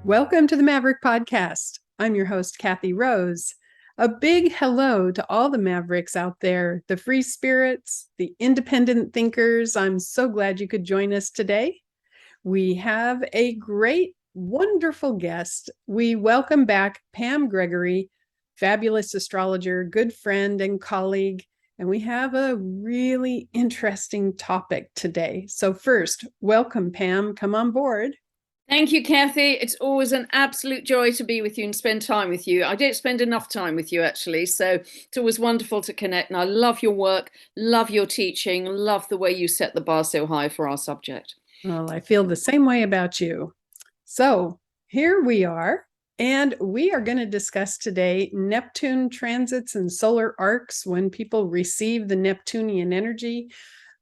Welcome to the Maverick Podcast. I'm your host, Kathy Rose. A big hello to all the Mavericks out there, the free spirits, the independent thinkers. I'm so glad you could join us today. We have a great, wonderful guest. We welcome back Pam Gregory, fabulous astrologer, good friend and colleague. And we have a really interesting topic today. So first, welcome, Pam. Come on board. Thank you, Kathy. It's always an absolute joy to be with you and spend time with you. I don't spend enough time with you, actually, so it's always wonderful to connect. And I love your work, love your teaching, love the way you set the bar so high for our subject. Well, I feel the same way about you. So here we are, and we are going to discuss today Neptune transits and solar arcs when people receive the Neptunian energy.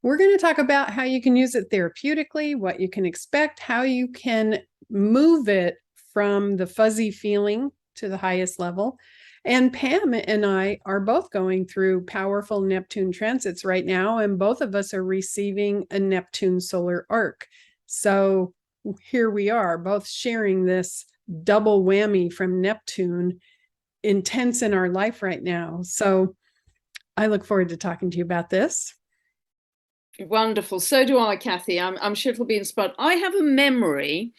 We're going to talk about how you can use it therapeutically, what you can expect, how you can move it from the fuzzy feeling to the highest level. And Pam and I are both going through powerful Neptune transits right now, and both of us are receiving a Neptune solar arc. So here we are, both sharing this double whammy from Neptune, intense in our life right now. So I look forward to talking to you about this. Wonderful. So do I, Kathy. I'm sure it'll be inspired. I have a memory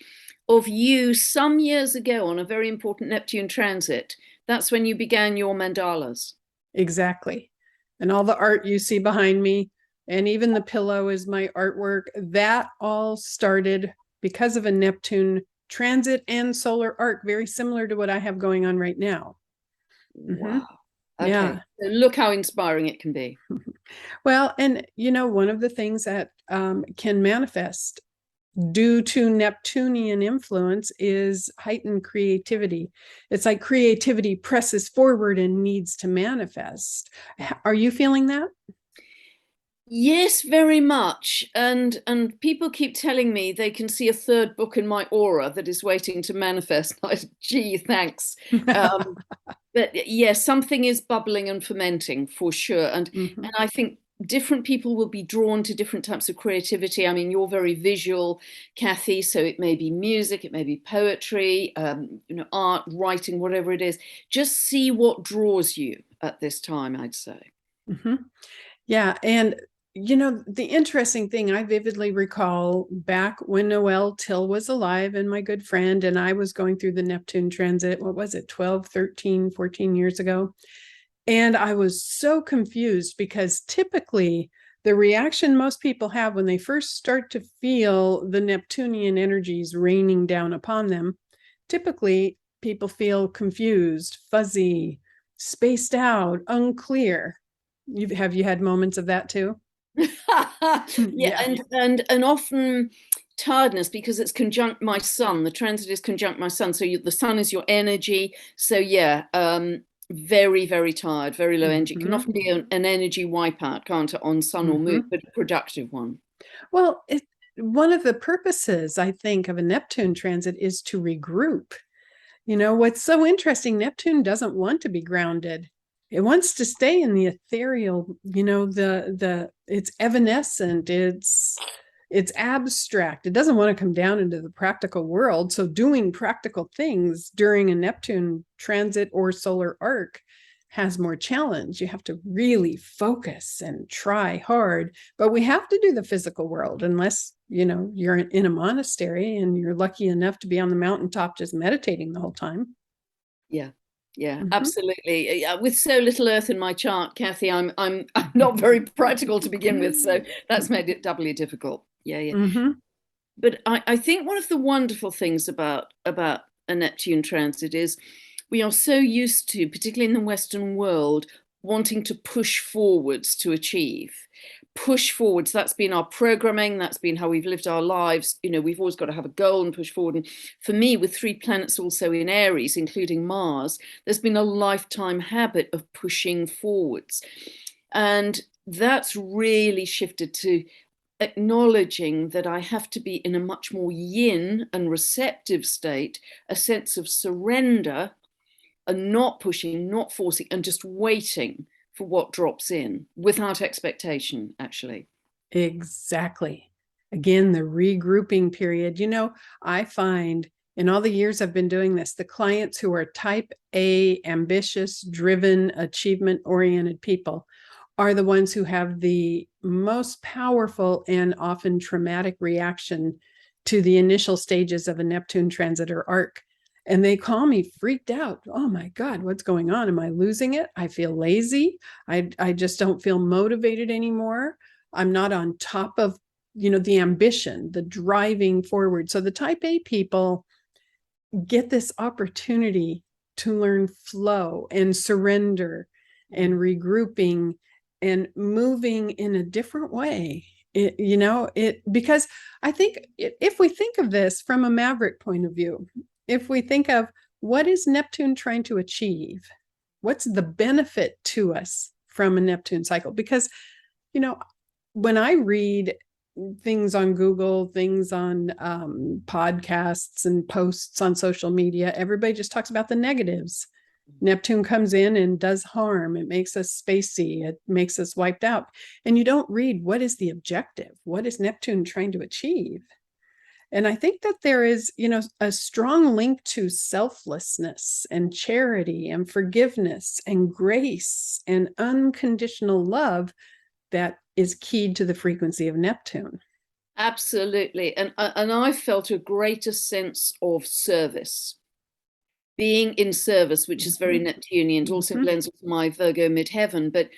of you some years ago on a very important Neptune transit. That's when you began your mandalas. Exactly. And all the art you see behind me, and even the pillow is my artwork. That all started because of a Neptune transit and solar arc, very similar to what I have going on right now. Wow. Okay. Yeah. So look how inspiring it can be. Well, and one of the things that can manifest due to Neptunian influence is heightened creativity. It's like creativity presses forward and needs to manifest. Are you feeling that? Yes, very much. And people keep telling me they can see a third book in my aura that is waiting to manifest. Gee, thanks. But yes, something is bubbling and fermenting for sure. And I think different people will be drawn to different types of creativity. I mean, you're very visual, Kathy, so it may be music, it may be poetry, art, writing, whatever it is. Just see what draws you at this time, I'd say. Yeah. And the interesting thing, I vividly recall back when Noel Till was alive and my good friend, and I was going through the Neptune transit, what was it, 12, 13, 14 years ago? And I was so confused because typically the reaction most people have when they first start to feel the Neptunian energies raining down upon them, typically people feel confused, fuzzy, spaced out, unclear. Have you had moments of that too? Yeah. And often tiredness because it's conjunct my sun. The transit is conjunct my sun, so the sun is your energy. So yeah, very, very tired, very low energy. It can often be an energy wipeout, can't it, on sun or moon, but a productive one. Well, one of the purposes, I think, of a Neptune transit is to regroup. What's so interesting, Neptune doesn't want to be grounded. It wants to stay in the ethereal, it's evanescent, it's abstract. It doesn't want to come down into the practical world. So doing practical things during a Neptune transit or solar arc has more challenge. You have to really focus and try hard, but we have to do the physical world unless, you're in a monastery and you're lucky enough to be on the mountaintop just meditating the whole time. Yeah, absolutely. With so little earth in my chart, Kathy, I'm not very practical to begin with, so that's made it doubly difficult. Yeah. But I think one of the wonderful things about a Neptune transit is we are so used to, particularly in the Western world, wanting to push forwards to achieve. Push forwards, that's been our programming, that's been how we've lived our lives. We've always got to have a goal and push forward. And for me, with 3 planets also in Aries, including Mars, there's been a lifetime habit of pushing forwards. And that's really shifted to acknowledging that I have to be in a much more yin and receptive state, a sense of surrender and not pushing, not forcing, and just waiting for what drops in without expectation, actually. Exactly. Again, the regrouping period. I find in all the years I've been doing this, the clients who are type A, ambitious, driven, achievement-oriented people are the ones who have the most powerful and often traumatic reaction to the initial stages of a Neptune transit or arc. And they call me freaked out. Oh my God, what's going on? Am I losing it? I feel lazy. I just don't feel motivated anymore. I'm not on top of, the ambition, the driving forward. So the type A people get this opportunity to learn flow and surrender and regrouping and moving in a different way. Because I think if we think of this from a Maverick point of view, if we think of what is Neptune trying to achieve, what's the benefit to us from a Neptune cycle? Because, when I read things on Google, things on podcasts and posts on social media, everybody just talks about the negatives. Neptune comes in and does harm. It makes us spacey. It makes us wiped out. And you don't read what is the objective? What is Neptune trying to achieve? And I think that there is, a strong link to selflessness and charity and forgiveness and grace and unconditional love that is keyed to the frequency of Neptune. Absolutely. And I felt a greater sense of service, being in service, which is very Neptunian. It also blends with my Virgo midheaven, but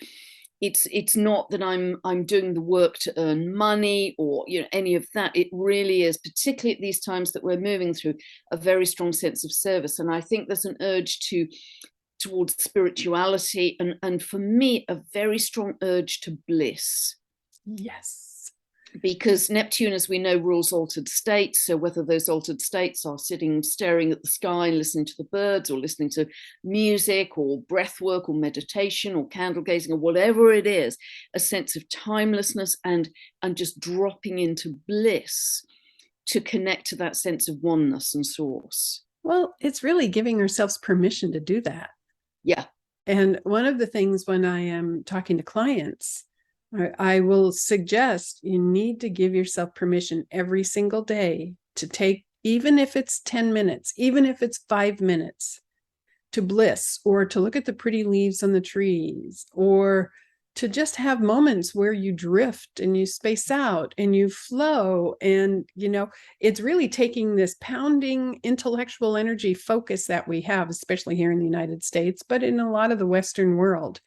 it's not that I'm doing the work to earn money or any of that. It really is, particularly at these times that we're moving through, a very strong sense of service. And I think there's an urge towards spirituality, and for me, a very strong urge to bliss. Yes. Because Neptune, as we know, rules altered states. So whether those altered states are sitting staring at the sky and listening to the birds, or listening to music or breath work or meditation or candle gazing or whatever it is, a sense of timelessness and just dropping into bliss to connect to that sense of oneness and source. Well, it's really giving ourselves permission to do that. Yeah. And one of the things when I am talking to clients, I will suggest you need to give yourself permission every single day to take, even if it's 10 minutes, even if it's 5 minutes, to bliss, or to look at the pretty leaves on the trees, or to just have moments where you drift and you space out and you flow. And, it's really taking this pounding intellectual energy focus that we have, especially here in the United States, but in a lot of the Western world,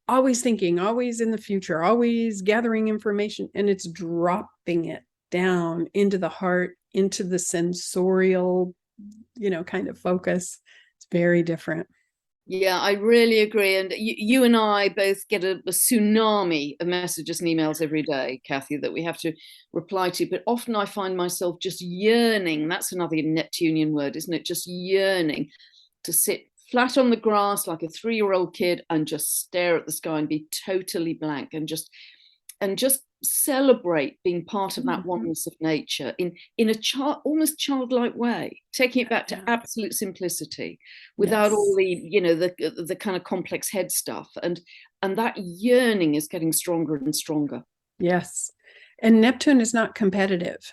always thinking, always in the future, always gathering information, and it's dropping it down into the heart, into the sensorial, kind of focus. It's very different. Yeah, I really agree. And you and I both get a tsunami of messages and emails every day, Kathy, that we have to reply to. But often I find myself just yearning. That's another Neptunian word, isn't it? Just yearning to sit flat on the grass like a 3-year-old kid and just stare at the sky and be totally blank and just celebrate being part of that oneness of nature in a almost childlike way, taking it back to absolute simplicity without all the kind of complex head stuff. And that yearning is getting stronger and stronger. Yes. And Neptune is not competitive.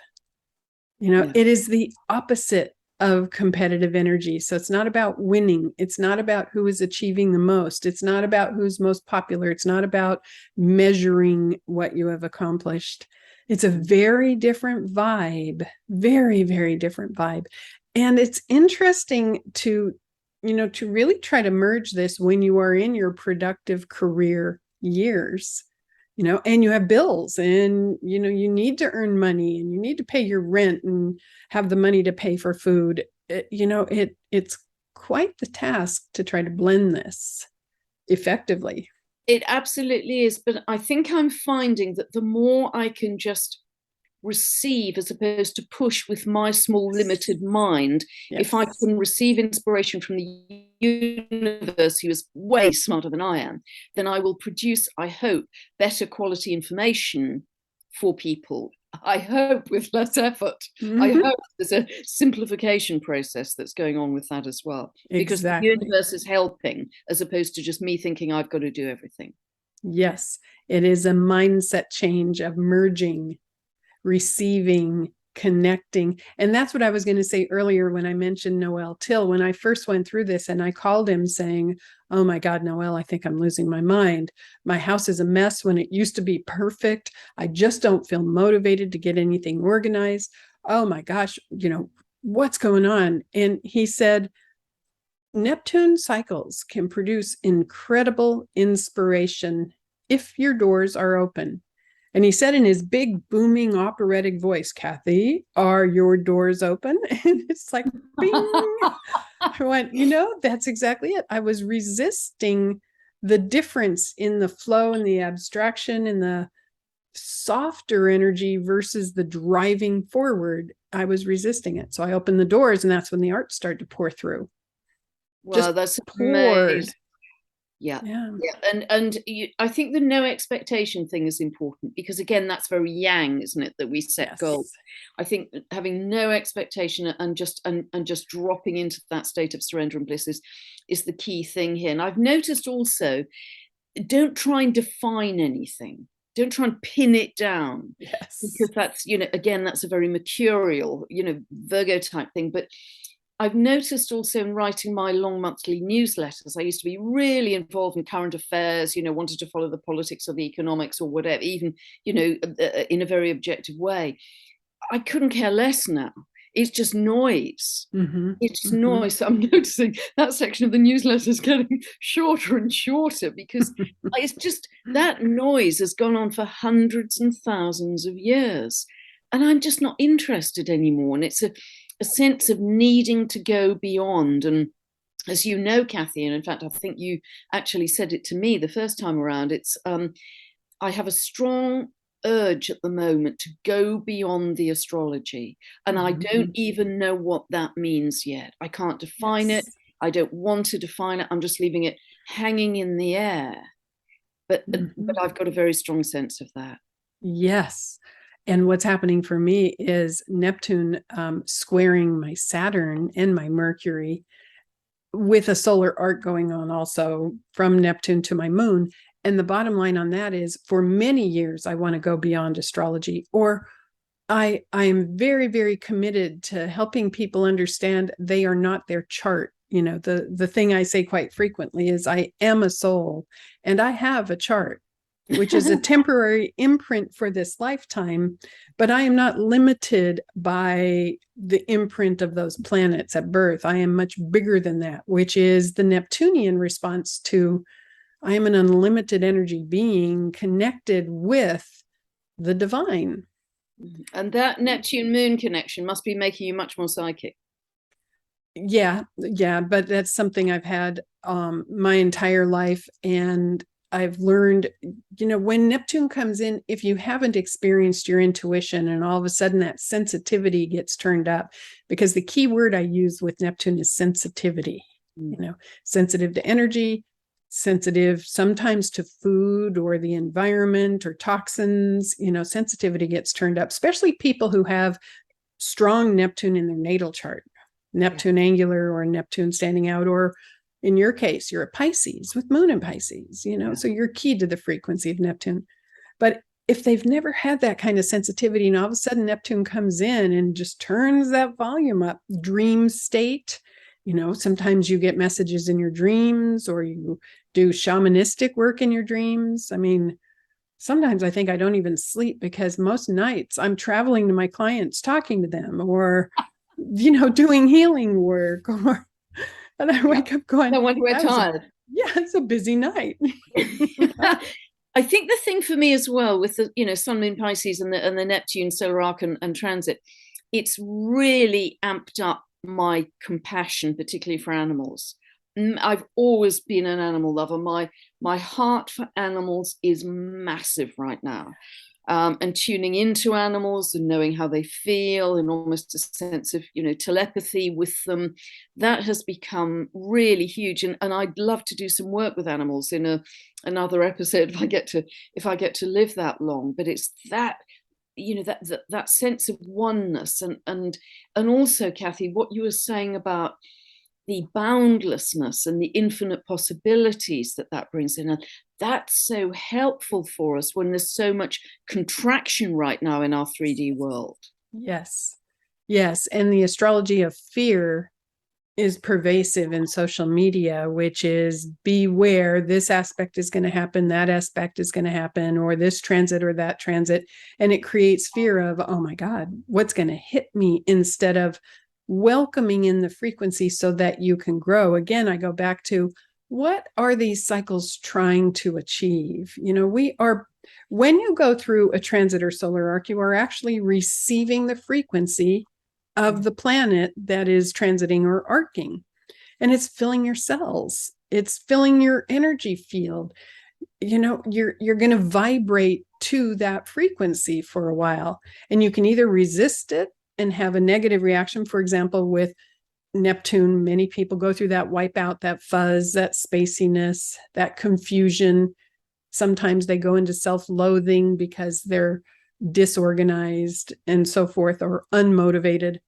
It is the opposite of competitive energy. So it's not about winning. It's not about who is achieving the most. It's not about who's most popular. It's not about measuring what you have accomplished. It's a very different vibe, very, very different vibe. And it's interesting to really try to merge this when you are in your productive career years, and you have bills, and, you need to earn money, and you need to pay your rent and have the money to pay for food. It's quite the task to try to blend this effectively. It absolutely is. But I think I'm finding that the more I can just receive as opposed to push with my small limited mind, if I can receive inspiration from the universe, who is way smarter than I am, then I will produce, I hope, better quality information for people, I hope with less effort. I hope there's a simplification process that's going on with that as well. Because the universe is helping as opposed to just me thinking I've got to do everything. Yes, it is a mindset change of merging, receiving, connecting. And that's what I was going to say earlier when I mentioned Noel Till. When I first went through this and I called him saying, oh my God, Noel, I think I'm losing my mind. My house is a mess when it used to be perfect. I just don't feel motivated to get anything organized. Oh my gosh, what's going on? And he said, Neptune cycles can produce incredible inspiration if your doors are open. And he said in his big, booming, operatic voice, Kathy, are your doors open? And it's like, bing. I went, that's exactly it. I was resisting the difference in the flow and the abstraction and the softer energy versus the driving forward. I was resisting it. So I opened the doors, and that's when the art started to pour through. Well, that's poured. Yeah. And I think the no expectation thing is important because, again, that's very yang, isn't it? That we set goals. I think having no expectation and just dropping into that state of surrender and bliss is the key thing here. And I've noticed also, don't try and define anything. Don't try and pin it down. Yes. Because that's, again, that's a very mercurial, Virgo type thing. But I've noticed also in writing my long monthly newsletters, I used to be really involved in current affairs, wanted to follow the politics or the economics or whatever, even, in a very objective way. I couldn't care less now. It's just noise. It's just noise. So I'm noticing that section of the newsletter is getting shorter and shorter because it's just that noise has gone on for hundreds and thousands of years. And I'm just not interested anymore. And it's a sense of needing to go beyond. And as you know, Kathy, and in fact, I think you actually said it to me the first time around, it's I have a strong urge at the moment to go beyond the astrology. And I don't even know what that means yet. I can't define it. I don't want to define it. I'm just leaving it hanging in the air. But I've got a very strong sense of that. Yes. And what's happening for me is Neptune squaring my Saturn and my Mercury with a solar arc going on also from Neptune to my moon. And the bottom line on that is for many years, I want to go beyond astrology, or I am very, very committed to helping people understand they are not their chart. The thing I say quite frequently is I am a soul and I have a chart, which is a temporary imprint for this lifetime, but I am not limited by the imprint of those planets at birth. I am much bigger than that, which is the Neptunian response to I am an unlimited energy being connected with the divine. And that Neptune moon connection must be making you much more psychic. Yeah, but that's something I've had my entire life. And I've learned, when Neptune comes in, if you haven't experienced your intuition and all of a sudden that sensitivity gets turned up, because the key word I use with Neptune is sensitivity, sensitive to energy, sensitive sometimes to food or the environment or toxins, sensitivity gets turned up, especially people who have strong Neptune in their natal chart, Neptune angular or Neptune standing out, or in your case, you're a Pisces with moon in Pisces, so you're keyed to the frequency of Neptune. But if they've never had that kind of sensitivity and all of a sudden Neptune comes in and just turns that volume up, dream state, sometimes you get messages in your dreams or you do shamanistic work in your dreams. I mean, sometimes I think I don't even sleep because most nights I'm traveling to my clients, talking to them or, doing healing work and I wake up going, no wonder we're tired. It's a busy night. I think the thing for me as well with the, Sun, Moon, Pisces and the Neptune solar arc and transit, it's really amped up my compassion, particularly for animals. I've always been an animal lover. My heart for animals is massive right now. And tuning into animals and knowing how they feel and almost a sense of, telepathy with them, that has become really huge. And I'd love to do some work with animals in another episode if I get to live that long. But it's that that sense of oneness, and also, Kathy, what you were saying about the boundlessness and the infinite possibilities that brings in. And that's so helpful for us when there's so much contraction right now in our 3D world. Yes. Yes. And the astrology of fear is pervasive in social media, which is beware, this aspect is going to happen, that aspect is going to happen, or this transit or that transit. And it creates fear of, oh my God, what's going to hit me, instead of welcoming in the frequency so that you can grow. Again, I go back to, what are these cycles trying to achieve? When you go through a transit or solar arc, you are actually receiving the frequency of the planet that is transiting or arcing, and it's filling your cells. It's filling your energy field. You're going to vibrate to that frequency for a while, and you can either resist it and have a negative reaction. For example, with Neptune, many people go through that wipeout, that fuzz, that spaciness, that confusion. Sometimes they go into self-loathing because they're disorganized and so forth, or unmotivated.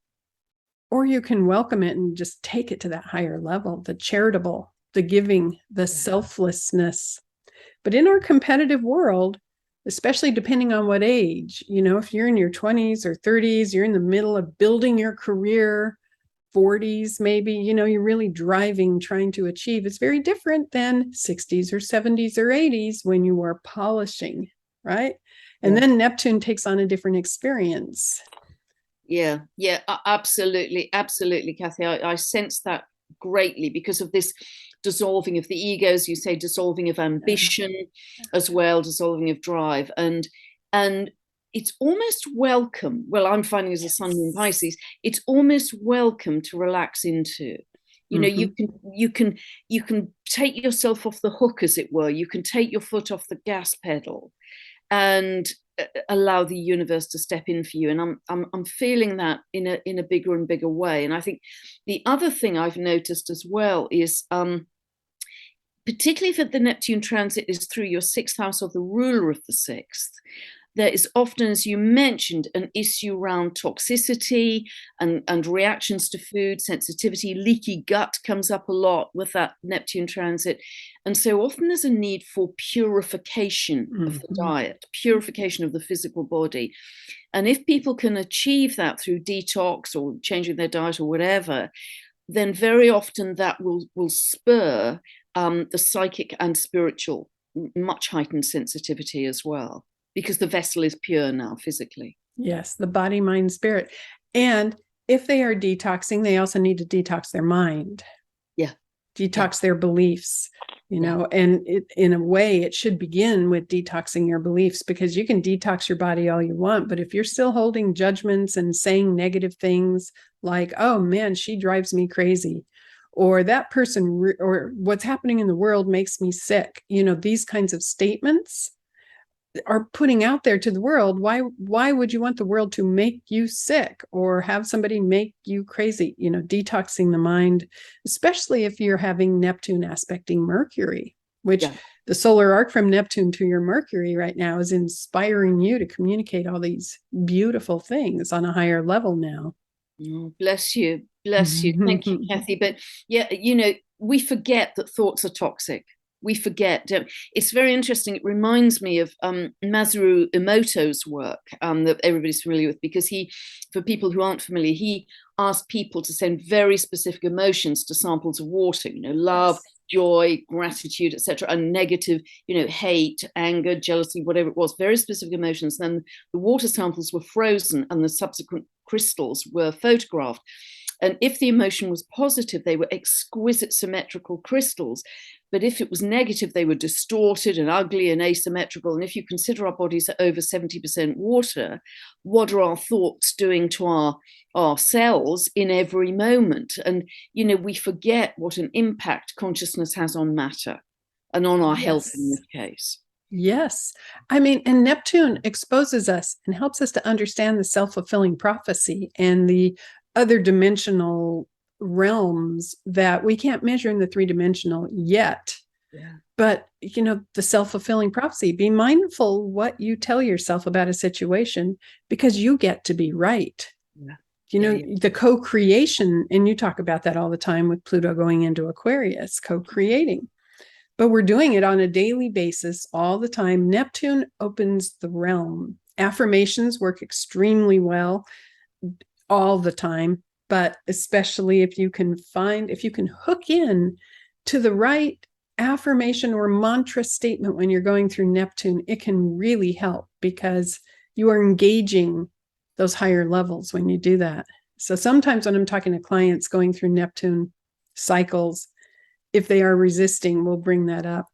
Or you can welcome it and just take it to that higher level, the charitable, the giving, the selflessness. But in our competitive world, especially depending on what age, if you're in your 20s or 30s, you're in the middle of building your career, 40s, maybe, you're really driving, trying to achieve. It's very different than 60s or 70s or 80s when you are polishing, right? And then Neptune takes on a different experience. Yeah, absolutely, Kathy. I sense that greatly because of this dissolving of the egos, you say, dissolving of ambition as well, dissolving of drive, and it's almost welcome. Well, I'm finding as a Sun in Pisces, it's almost welcome to relax into. You can take yourself off the hook, as it were. You can take your foot off the gas pedal and allow the universe to step in for you. And I'm feeling that in a bigger and bigger way. And I think the other thing I've noticed as well is, particularly if the Neptune transit is through your 6th house or the ruler of the 6th, there is often, as you mentioned, an issue around toxicity and reactions to food, sensitivity. Leaky gut comes up a lot with that Neptune transit. And so often there's a need for purification of the diet, purification of the physical body. And if people can achieve that through detox or changing their diet or whatever, then very often that will spur the psychic and spiritual, much heightened sensitivity as well, because the vessel is pure now physically. Yes, the body, mind, spirit. And if they are detoxing, they also need to detox their mind. Yeah. Detox their beliefs, and in a way, it should begin with detoxing your beliefs, because you can detox your body all you want. But if you're still holding judgments and saying negative things like, oh man, she drives me crazy, or that person, or what's happening in the world makes me sick, these kinds of statements are putting out there to the world. Why would you want the world to make you sick or have somebody make you crazy? Detoxing the mind, especially if you're having Neptune aspecting Mercury, which the solar arc from Neptune to your Mercury right now is inspiring you to communicate all these beautiful things on a higher level now. Oh, bless you. Thank you, Kathy. But we forget that thoughts are toxic. We forget. It's very interesting. It reminds me of Masaru Emoto's work that everybody's familiar with, because for people who aren't familiar, he asked people to send very specific emotions to samples of water, love, joy, gratitude, etc., and negative, hate, anger, jealousy, whatever it was, very specific emotions. And then the water samples were frozen and the subsequent crystals were photographed. And if the emotion was positive, they were exquisite symmetrical crystals. But if it was negative, they were distorted and ugly and asymmetrical. And if you consider our bodies are over 70% water, what are our thoughts doing to our cells in every moment? And, we forget what an impact consciousness has on matter and on our health in this case. Yes. I mean, and Neptune exposes us and helps us to understand the self-fulfilling prophecy and the other dimensional realms that we can't measure in the 3-dimensional yet, But, the self-fulfilling prophecy, be mindful what you tell yourself about a situation, because you get to be right. The co-creation, and you talk about that all the time with Pluto going into Aquarius, co-creating. But we're doing it on a daily basis all the time. Neptune opens the realm. Affirmations work extremely well all the time, but especially if you can hook in to the right affirmation or mantra statement when you're going through Neptune, it can really help, because you are engaging those higher levels when you do that. So sometimes when I'm talking to clients going through Neptune cycles, if they are resisting, we'll bring that up.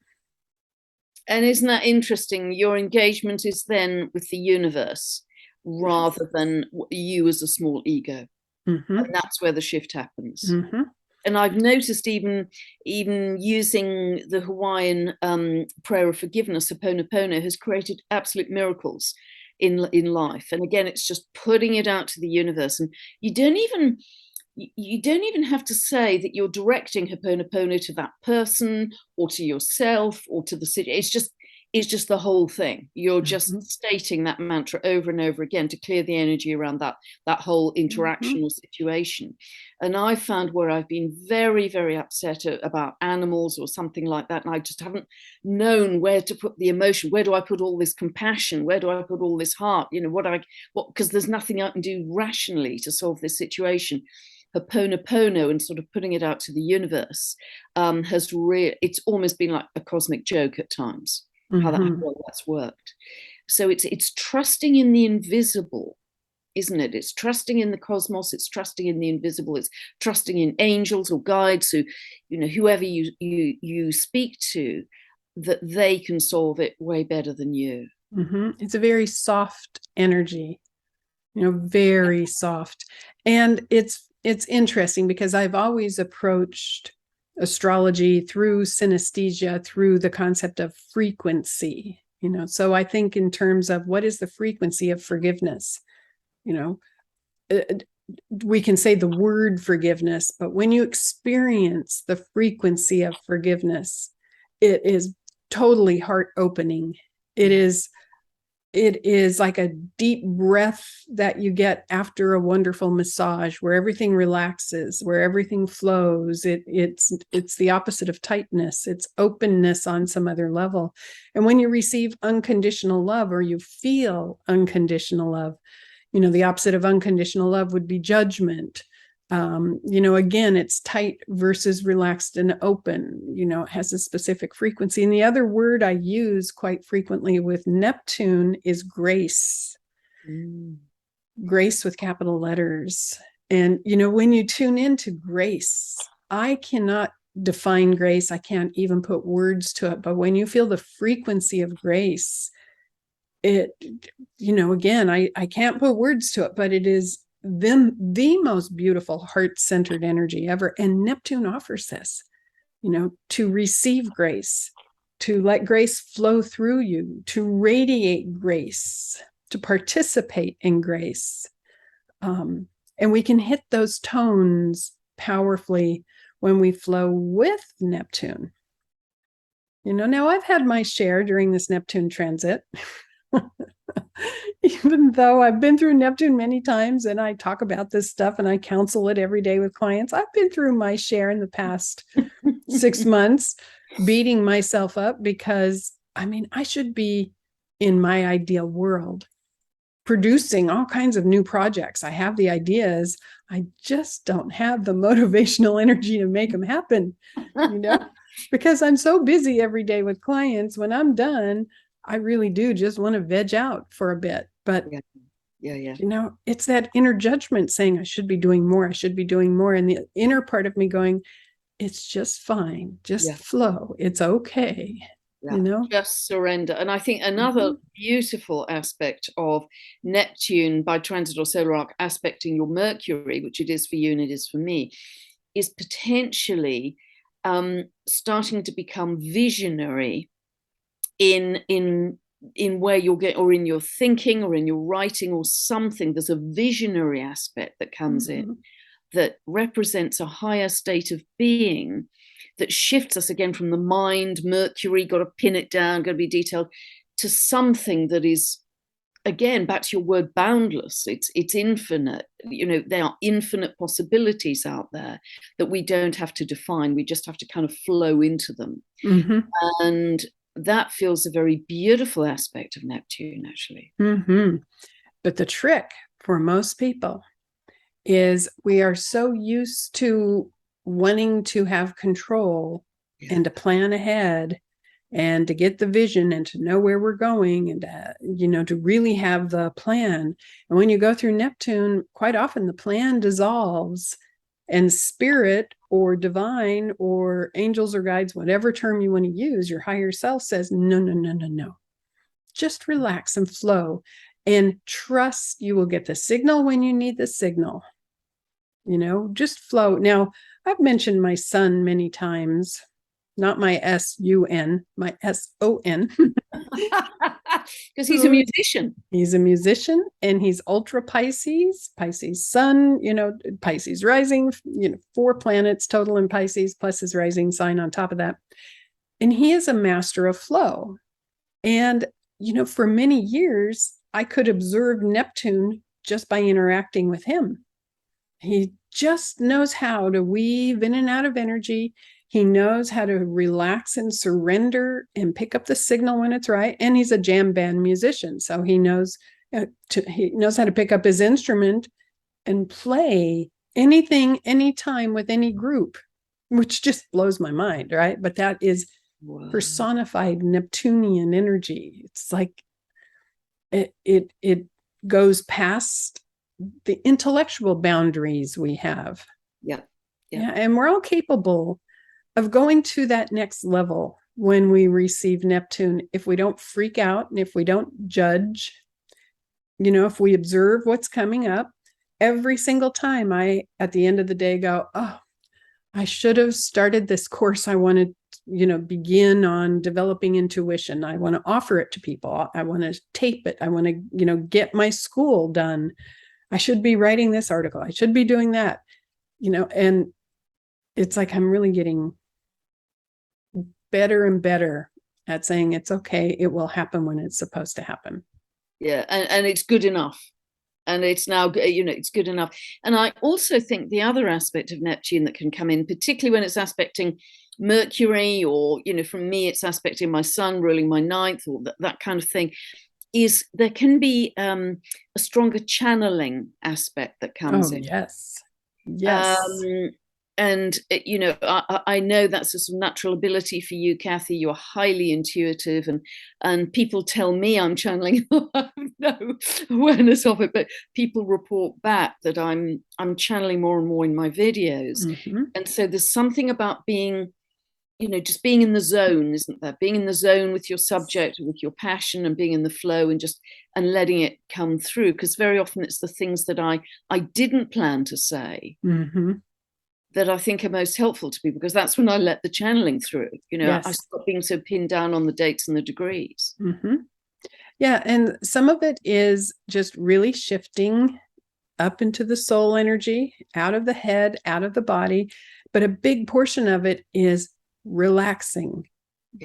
And isn't that interesting? Your engagement is then with the universe rather than you as a small ego. Mm-hmm. And that's where the shift happens. Mm-hmm. And I've noticed even using the Hawaiian prayer of forgiveness, Ho'oponopono, has created absolute miracles in life. And again, it's just putting it out to the universe. And you don't even have to say that you're directing Ho'oponopono to that person or to yourself or to the city. It's just the whole thing. You're just stating that mantra over and over again to clear the energy around that whole interactional situation. And I found where I've been very, very upset about animals or something like that, and I just haven't known where to put the emotion. Where do I put all this compassion? Where do I put all this heart? Because there's nothing I can do rationally to solve this situation. Ho'oponopono and sort of putting it out to the universe it's almost been like a cosmic joke at times. How that's worked. So it's trusting in the invisible, isn't it? It's trusting in the cosmos. It's trusting in the invisible. It's trusting in angels or guides who, whoever you speak to, that they can solve it way better than you. Mm-hmm. It's a very soft energy, very soft. And it's interesting because I've always approached astrology through synesthesia, through the concept of frequency, so I think in terms of what is the frequency of forgiveness, we can say the word forgiveness, but when you experience the frequency of forgiveness, it is totally heart opening. It is like a deep breath that you get after a wonderful massage, where everything relaxes, where everything flows. It's the opposite of tightness. It's openness on some other level. And when you receive unconditional love, or you feel unconditional love, the opposite of unconditional love would be judgment. Again, it's tight versus relaxed and open, it has a specific frequency. And the other word I use quite frequently with Neptune is grace. Grace with capital letters. And, when you tune into grace, I cannot define grace. I can't even put words to it. But when you feel the frequency of grace, again, I can't put words to it, but it is the most beautiful heart-centered energy ever. And Neptune offers this, to receive grace, to let grace flow through you, to radiate grace, to participate in grace. And we can hit those tones powerfully when we flow with Neptune. Now I've had my share during this Neptune transit. Even though I've been through Neptune many times and I talk about this stuff and I counsel it every day with clients, I've been through my share in the past 6 months, beating myself up because, I should be, in my ideal world, producing all kinds of new projects. I have the ideas. I just don't have the motivational energy to make them happen, because I'm so busy every day with clients. When I'm done, I really do just want to veg out for a bit. But, it's that inner judgment saying I should be doing more. I should be doing more. And the inner part of me going, it's just fine. Just flow. It's okay. Just surrender. And I think another beautiful aspect of Neptune by transit or solar arc aspecting your Mercury, which it is for you and it is for me, is potentially starting to become visionary in where you're getting, or in your thinking or in your writing or something. There's a visionary aspect that comes in that represents a higher state of being that shifts us again from the mind, Mercury, got to pin it down, got to be detailed, to something that is, again, back to your word, boundless. It's infinite. There are infinite possibilities out there that we don't have to define. We just have to kind of flow into them. Mm-hmm. And that feels a very beautiful aspect of Neptune, actually. Mm-hmm. But the trick for most people is we are so used to wanting to have control and to plan ahead and to get the vision and to know where we're going and to really have the plan. And when you go through Neptune, quite often the plan dissolves, and spirit or divine or angels or guides, whatever term you want to use, your higher self says, no, no, no, no, no. Just relax and flow and trust you will get the signal when you need the signal. Just flow. Now, I've mentioned my son many times, not my S-U-N, my S-O-N. Because he's a musician. He's a musician, and he's ultra Pisces sun, Pisces rising, 4 planets total in Pisces, plus his rising sign on top of that. And he is a master of flow. And, for many years, I could observe Neptune just by interacting with him. He just knows how to weave in and out of energy. He knows how to relax and surrender and pick up the signal when it's right. And he's a jam band musician, so he knows how to pick up his instrument and play anything, anytime with any group, which just blows my mind, right? But that is personified Neptunian energy. It's like it goes past the intellectual boundaries we have. Yeah. And we're all capable of going to that next level when we receive Neptune, if we don't freak out and if we don't judge, if we observe what's coming up. Every single time I, at the end of the day, go, oh, I should have started this course. I want to, begin on developing intuition. I want to offer it to people. I want to tape it. I want to, get my school done. I should be writing this article. I should be doing that, and it's like I'm really getting better and better at saying it's okay. It will happen when it's supposed to happen. Yeah. And it's good enough. And it's now, it's good enough. And I also think the other aspect of Neptune that can come in, particularly when it's aspecting Mercury, or, from me, it's aspecting my sun, ruling my ninth, or that kind of thing, is there can be a stronger channeling aspect that comes in. Yes. And I know that's a sort of natural ability for you, Kathy. You're highly intuitive, and people tell me I'm channeling. I have no awareness of it, but people report back that I'm channeling more and more in my videos. Mm-hmm. And so there's something about being, just being in the zone, isn't there? Being in the zone with your subject, with your passion, and being in the flow, and letting it come through. Because very often it's the things that I didn't plan to say. Mm-hmm. That I think are most helpful to people, because that's when I let the channeling through. Yes. I stopped being so pinned down on the dates and the degrees. Mm-hmm. Yeah, and some of it is just really shifting up into the soul energy, out of the head, out of the body. But a big portion of it is relaxing,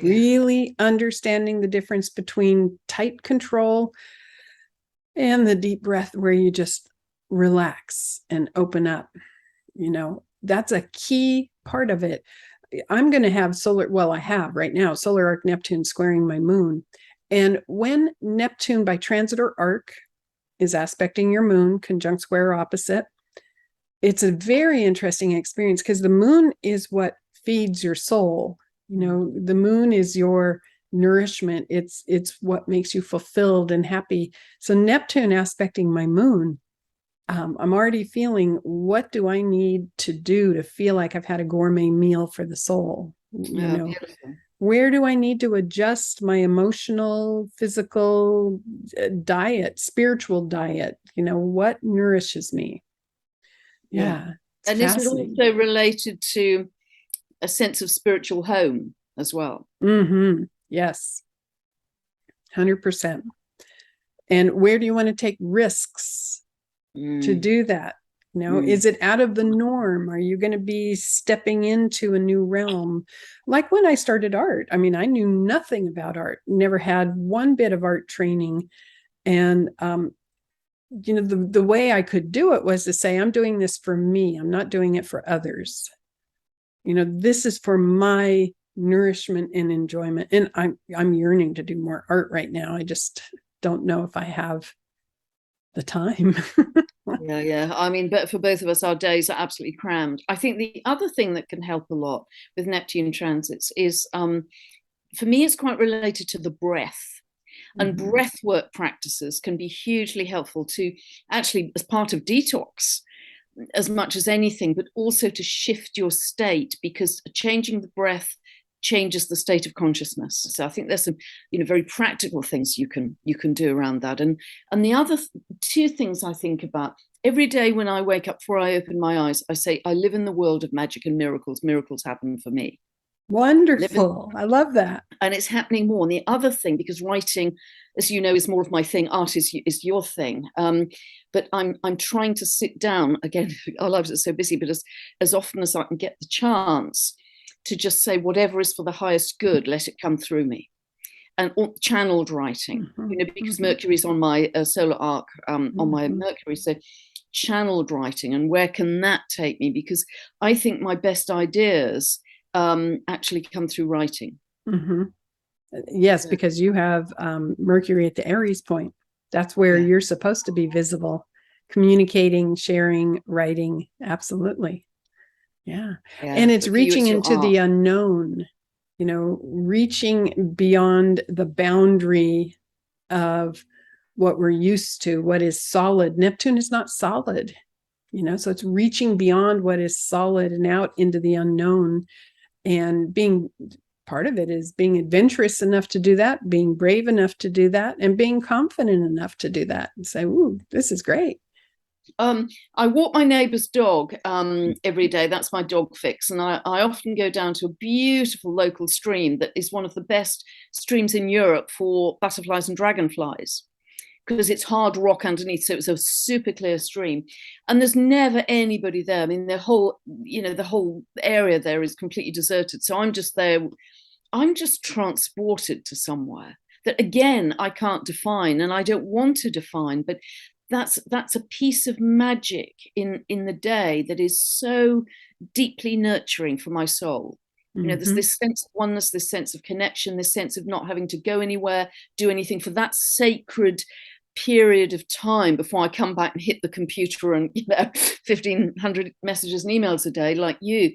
really understanding the difference between tight control and the deep breath where you just relax and open up. That's a key part of it. I'm going to have I have right now, solar arc Neptune squaring my moon. And when Neptune by transit or arc is aspecting your moon, conjunct, square, opposite, it's a very interesting experience, because the moon is what feeds your soul. The moon is your nourishment. It's what makes you fulfilled and happy. So Neptune aspecting my moon, I'm already feeling, what do I need to do to feel like I've had a gourmet meal for the soul? Where do I need to adjust my emotional, physical diet, spiritual diet? What nourishes me? Yeah. And this is also related to a sense of spiritual home as well. Mm-hmm. Yes. 100%. And where do you want to take risks to do that? Is it out of the norm? Are you going to be stepping into a new realm? Like when I started art, I mean, I knew nothing about art, never had one bit of art training. And, the way I could do it was to say, I'm doing this for me. I'm not doing it for others. This is for my nourishment and enjoyment. And I'm yearning to do more art right now. I just don't know if I have the time. Yeah. I mean, but for both of us, our days are absolutely crammed. I think the other thing that can help a lot with Neptune transits is, for me, it's quite related to the breath. And breath work practices can be hugely helpful to actually, as part of detox, as much as anything, but also to shift your state, because changing the breath changes the state of consciousness. So I think there's some, very practical things you can do around that. And the other two things I think about every day when I wake up, before I open my eyes, I say, I live in the world of magic and miracles. Miracles happen for me. Wonderful. I love that. And it's happening more. And the other thing, because writing, as you know, is more of my thing, art is your thing. But I'm trying to sit down, again, our lives are so busy, but as often as I can get the chance to just say, whatever is for the highest good, let it come through me. And channeled writing, because Mercury's on my solar arc, on my Mercury. So channeled writing, and where can that take me? Because I think my best ideas actually come through writing. Yes, because you have Mercury at the Aries point. That's where you're supposed to be visible, communicating, sharing, writing. Absolutely. Yeah. And it's reaching into the unknown, reaching beyond the boundary of what we're used to, what is solid. Neptune is not solid, so it's reaching beyond what is solid and out into the unknown. And being part of it is being adventurous enough to do that, being brave enough to do that, and being confident enough to do that and say, ooh, this is great. I walk my neighbour's dog every day. That's my dog fix. And I often go down to a beautiful local stream that is one of the best streams in Europe for butterflies and dragonflies, because it's hard rock underneath. So it's a super clear stream. And there's never anybody there. I mean, the whole area there is completely deserted. So I'm just there. I'm just transported to somewhere that, again, I can't define, and I don't want to define, but that's a piece of magic in the day that is so deeply nurturing for my soul. There's this sense of oneness, this sense of connection, this sense of not having to go anywhere, do anything, for that sacred period of time before I come back and hit the computer and 1,500 messages and emails a day like you.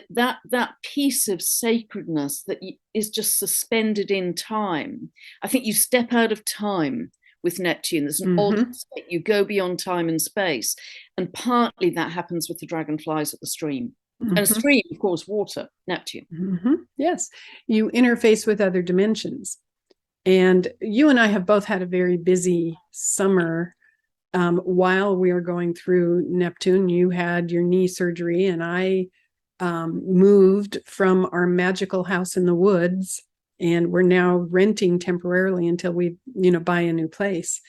That piece of sacredness that is just suspended in time. I think you step out of time with Neptune. There's an odd state. You go beyond time and space. And partly that happens with the dragonflies at the stream. And a stream, of course, water, Neptune. Yes. You interface with other dimensions. And you and I have both had a very busy summer. While we were going through Neptune, you had your knee surgery, and I moved from our magical house in the woods, and we're now renting temporarily until we, buy a new place.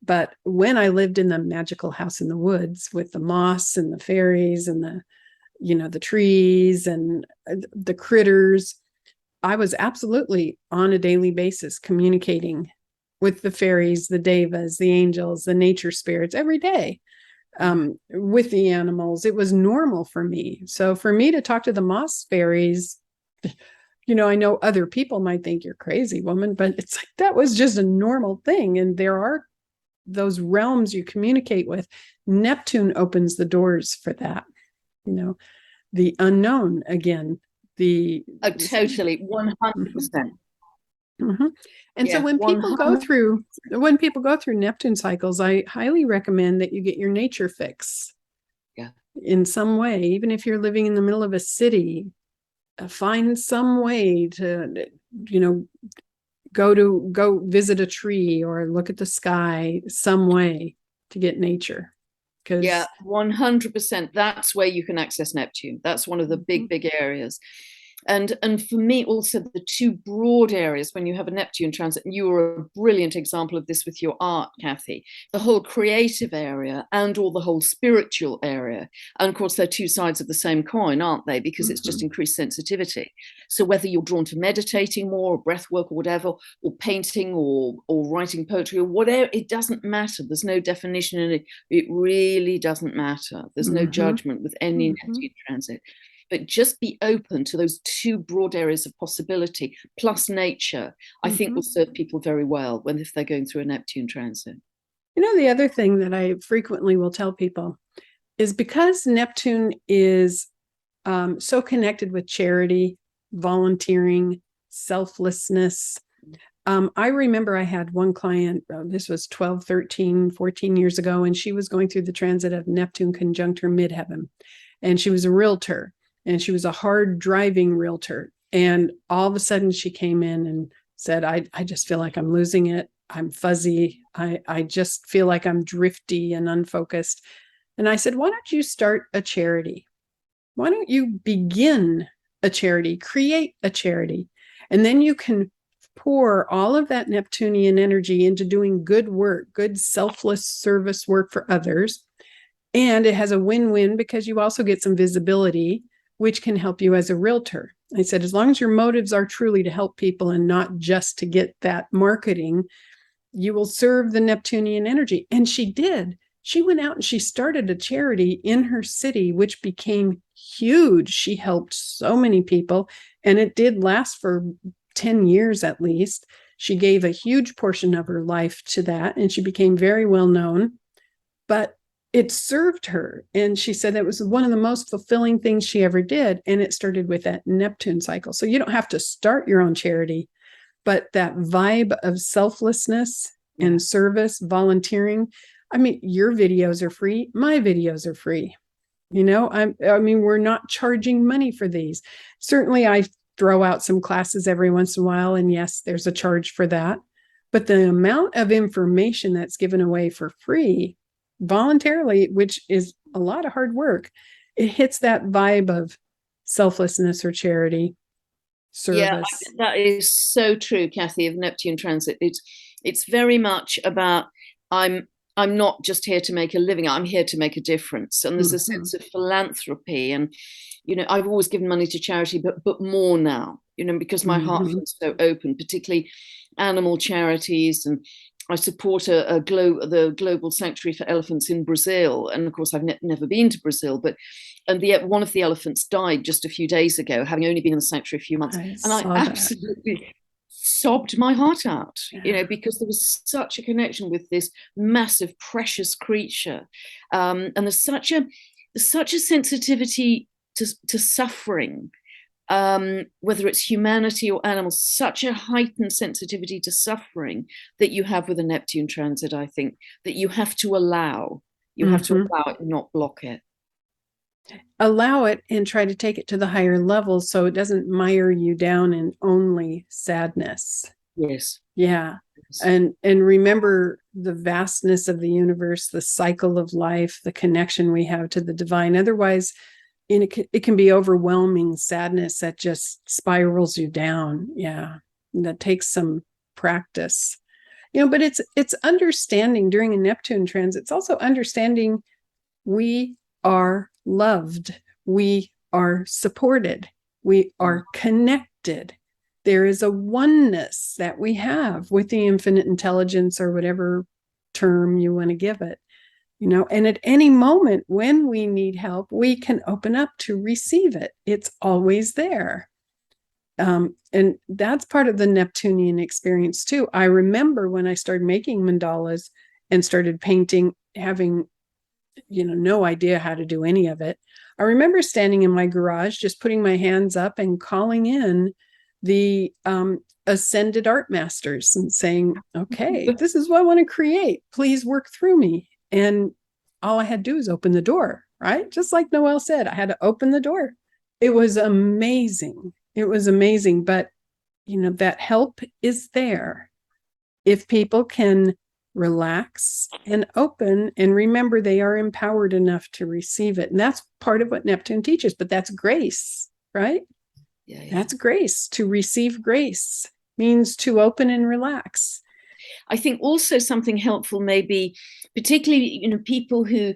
But when I lived in the magical house in the woods with the moss and the fairies and the trees and the critters, I was absolutely on a daily basis communicating with the fairies, the devas, the angels, the nature spirits every day, with the animals. It was normal for me. So for me to talk to the moss fairies, I know other people might think you're crazy, woman, but it's like, that was just a normal thing. And there are those realms you communicate with. Neptune opens the doors for that, the unknown again. Totally, 100%. And so when people go through Neptune cycles, I highly recommend that you get your nature fix. In some way, even if you're living in the middle of a city, find some way to, go visit a tree or look at the sky, some way to get nature. 100%. That's where you can access Neptune. That's one of the big areas. And for me, also the two broad areas when you have a Neptune transit, and you were a brilliant example of this with your art, Kathy, the whole creative area and or the whole spiritual area. And of course, they're two sides of the same coin, aren't they? Because it's just increased sensitivity. So whether you're drawn to meditating more, or breath work or whatever, or painting or writing poetry or whatever, it doesn't matter. There's no definition in it. It really doesn't matter. There's no judgment with any Neptune transit. But just be open to those two broad areas of possibility, plus nature, I think will serve people very well if they're going through a Neptune transit. You know, the other thing that I frequently will tell people is because Neptune is so connected with charity, volunteering, selflessness. I remember I had one client, this was 12, 13, 14 years ago, and she was going through the transit of Neptune conjunct her midheaven. And she was a realtor. And she was a hard driving realtor. And all of a sudden she came in and said, I just feel like I'm losing it. I'm fuzzy. I just feel like I'm drifty and unfocused. And I said, why don't you start a charity? Why don't you begin a charity, create a charity? And then you can pour all of that Neptunian energy into doing good work, good selfless service work for others. And it has a win-win because you also get some visibility, which can help you as a realtor. I said, as long as your motives are truly to help people and not just to get that marketing, you will serve the Neptunian energy. And she did. She went out and she started a charity in her city, which became huge. She helped so many people, and it did last for 10 years at least. She gave a huge portion of her life to that, and she became very well known. But it served her. And she said it was one of the most fulfilling things she ever did. And it started with that Neptune cycle. So you don't have to start your own charity, but that vibe of selflessness and service, volunteering. I mean, your videos are free. My videos are free. You know, I mean, we're not charging money for these. Certainly I throw out some classes every once in a while. And yes, there's a charge for that. But the amount of information that's given away for free voluntarily, which is a lot of hard work, it hits that vibe of selflessness or charity, service. Yeah, that is so true, Kathy, of Neptune transit. It's very much about I'm not just here to make a living, I'm here to make a difference. And there's a sense of philanthropy. And, you know, I've always given money to charity, but more now, you know, because my heart feels so open, particularly animal charities. And I support the Global Sanctuary for Elephants in Brazil. And of course, I've never been to Brazil, and one of the elephants died just a few days ago, having only been in the sanctuary a few months. I absolutely sobbed my heart out, you know, because there was such a connection with this massive, precious creature. And there's such a sensitivity to suffering. Whether it's humanity or animals, such a heightened sensitivity to suffering that you have with a Neptune transit, I think, that you have to allow. You have to allow it and not block it. Allow it and try to take it to the higher levels so it doesn't mire you down in only sadness. Yes. Yeah. And remember the vastness of the universe, the cycle of life, the connection we have to the divine. Otherwise, it can be overwhelming sadness that just spirals you down. Yeah. And that takes some practice, you know, but it's understanding during a Neptune transit. It's also understanding we are loved. We are supported. We are connected. There is a oneness that we have with the infinite intelligence, or whatever term you want to give it. You know, and at any moment when we need help, we can open up to receive it. It's always there. And that's part of the Neptunian experience too. I remember when I started making mandalas and started painting, having, you know, no idea how to do any of it. I remember standing in my garage, just putting my hands up and calling in the ascended art masters and saying, okay, this is what I want to create. Please work through me. And all I had to do is open the door, right? Just like Noelle said, I had to open the door. It was amazing. It was amazing. But, you know, that help is there. If people can relax and open and remember they are empowered enough to receive it. And that's part of what Neptune teaches, but that's grace, right? Yeah. That's grace. To receive grace means to open and relax. I think also something helpful may be, particularly, people who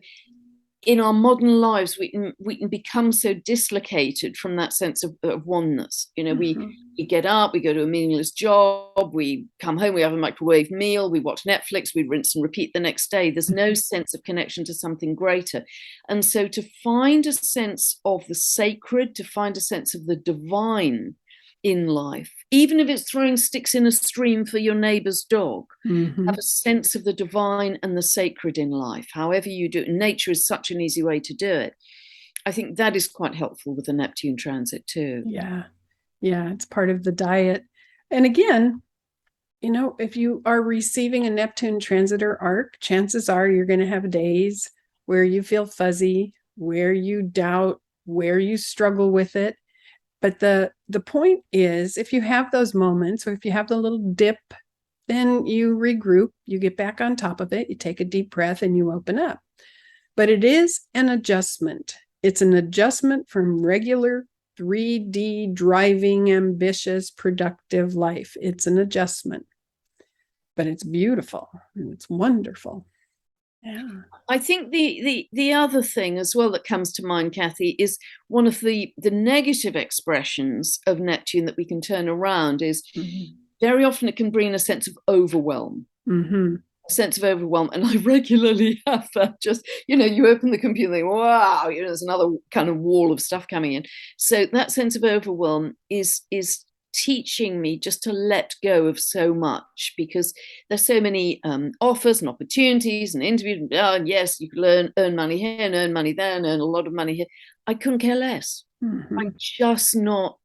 in our modern lives, we can become so dislocated from that sense of oneness. We get up, we go to a meaningless job, we come home, we have a microwave meal, we watch Netflix, we rinse and repeat the next day. There's no sense of connection to something greater. And so to find a sense of the sacred, to find a sense of the divine in life, even if it's throwing sticks in a stream for your neighbor's dog, have a sense of the divine and the sacred in life, however you do it. Nature is such an easy way to do it. I think that is quite helpful with the Neptune transit too. Yeah. It's part of the diet. And again, if you are receiving a Neptune transit or arc, chances are you're going to have days where you feel fuzzy, where you doubt, where you struggle with it. But the point is, if you have those moments, or if you have the little dip, then you regroup, you get back on top of it, you take a deep breath, and you open up. But it is an adjustment. It's an adjustment from regular 3D driving, ambitious, productive life. It's an adjustment, but it's beautiful and it's wonderful. Yeah. I think the other thing as well that comes to mind, Kathy, is one of the negative expressions of Neptune that we can turn around is very often it can bring a sense of overwhelm. A sense of overwhelm. And I regularly have that. Just, you open the computer and think, wow, there's another kind of wall of stuff coming in. So that sense of overwhelm is teaching me just to let go of so much, because there's so many offers and opportunities and interviews. And yes, you can earn money here and earn money there and earn a lot of money here. I couldn't care less. I'm just not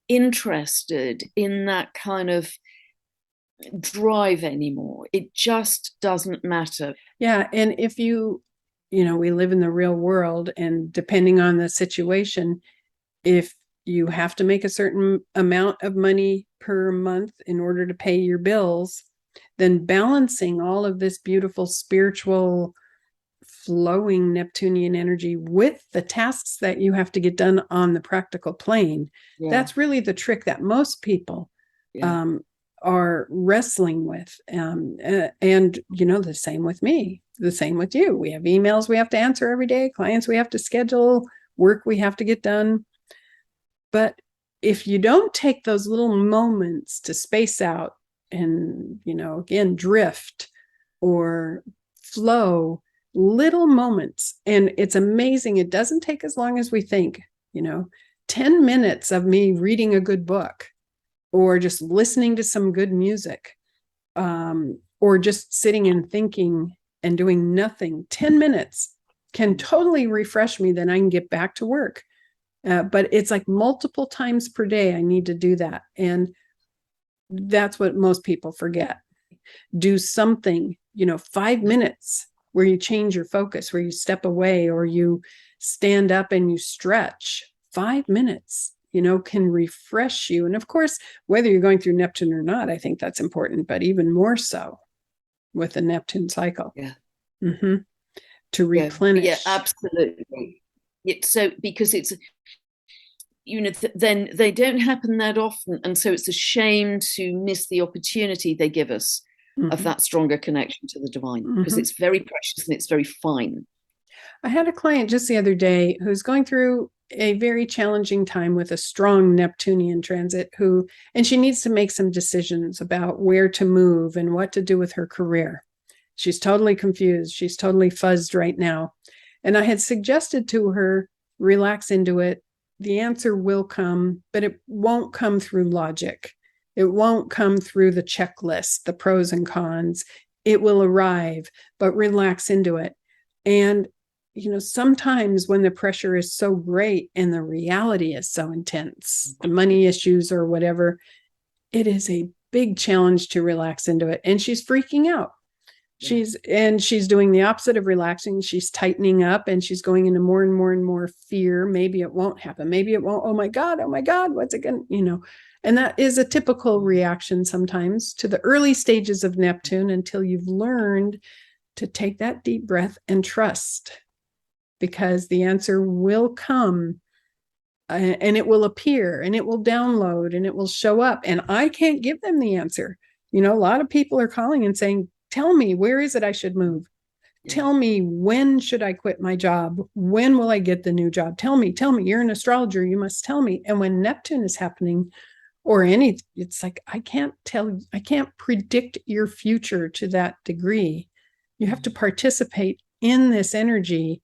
interested in that kind of drive anymore. It just doesn't matter. Yeah. And if we live in the real world, and depending on the situation, if you have to make a certain amount of money per month in order to pay your bills, then balancing all of this beautiful spiritual flowing Neptunian energy with the tasks that you have to get done on the practical plane, that's really the trick that most people are wrestling with. And the same with me, the same with you. We have emails we have to answer every day, clients we have to schedule, work we have to get done. But if you don't take those little moments to space out and, again, drift or flow, little moments, and it's amazing. It doesn't take as long as we think, 10 minutes of me reading a good book, or just listening to some good music, or just sitting and thinking and doing nothing. 10 minutes can totally refresh me. Then I can get back to work. But it's like multiple times per day I need to do that. And that's what most people forget. Do something, 5 minutes where you change your focus, where you step away, or you stand up and you stretch. 5 minutes, can refresh you. And of course, whether you're going through Neptune or not, I think that's important, but even more so with the Neptune cycle. To replenish. Yeah, absolutely. So because it's, then they don't happen that often. And so it's a shame to miss the opportunity they give us of that stronger connection to the divine, because it's very precious and it's very fine. I had a client just the other day who's going through a very challenging time with a strong Neptunian transit, and she needs to make some decisions about where to move and what to do with her career. She's totally confused. She's totally fuzzed right now. And I had suggested to her, relax into it. The answer will come, but it won't come through logic. It won't come through the checklist, the pros and cons. It will arrive, but relax into it. And, sometimes when the pressure is so great and the reality is so intense, the money issues or whatever, it is a big challenge to relax into it. And she's freaking out. She's doing the opposite of relaxing. She's tightening up, and she's going into more and more and more fear. Maybe it won't happen. Maybe it won't. Oh my God, what's it going to, and that is a typical reaction sometimes to the early stages of Neptune, until you've learned to take that deep breath and trust, because the answer will come and it will appear and it will download and it will show up. And I can't give them the answer. A lot of people are calling and saying, tell me, where is it I should move? Yeah. Tell me, when should I quit my job? When will I get the new job? Tell me, you're an astrologer. You must tell me. And when Neptune is happening, or it's like, I can't predict your future to that degree. You have to participate in this energy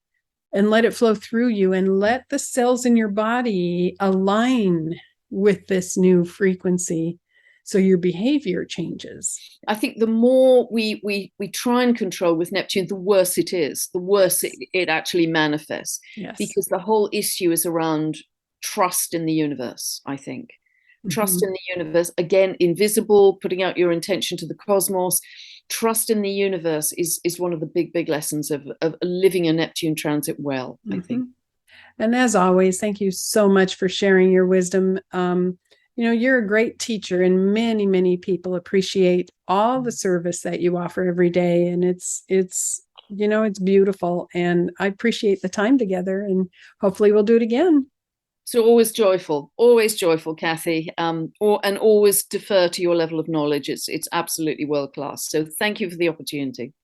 and let it flow through you, and let the cells in your body align with this new frequency so your behavior changes. I think the more we try and control with Neptune, the worse it is, the worse it actually manifests. Yes. Because the whole issue is around trust in the universe, I think. Trust in the universe, again, invisible, putting out your intention to the cosmos. Trust in the universe is one of the big lessons of living a Neptune transit well, I think. And as always, thank you so much for sharing your wisdom. You're a great teacher, and many people appreciate all the service that you offer every day. And it's beautiful. And I appreciate the time together, and hopefully we'll do it again. So always joyful, Kathy, and always defer to your level of knowledge. It's absolutely world class. So thank you for the opportunity.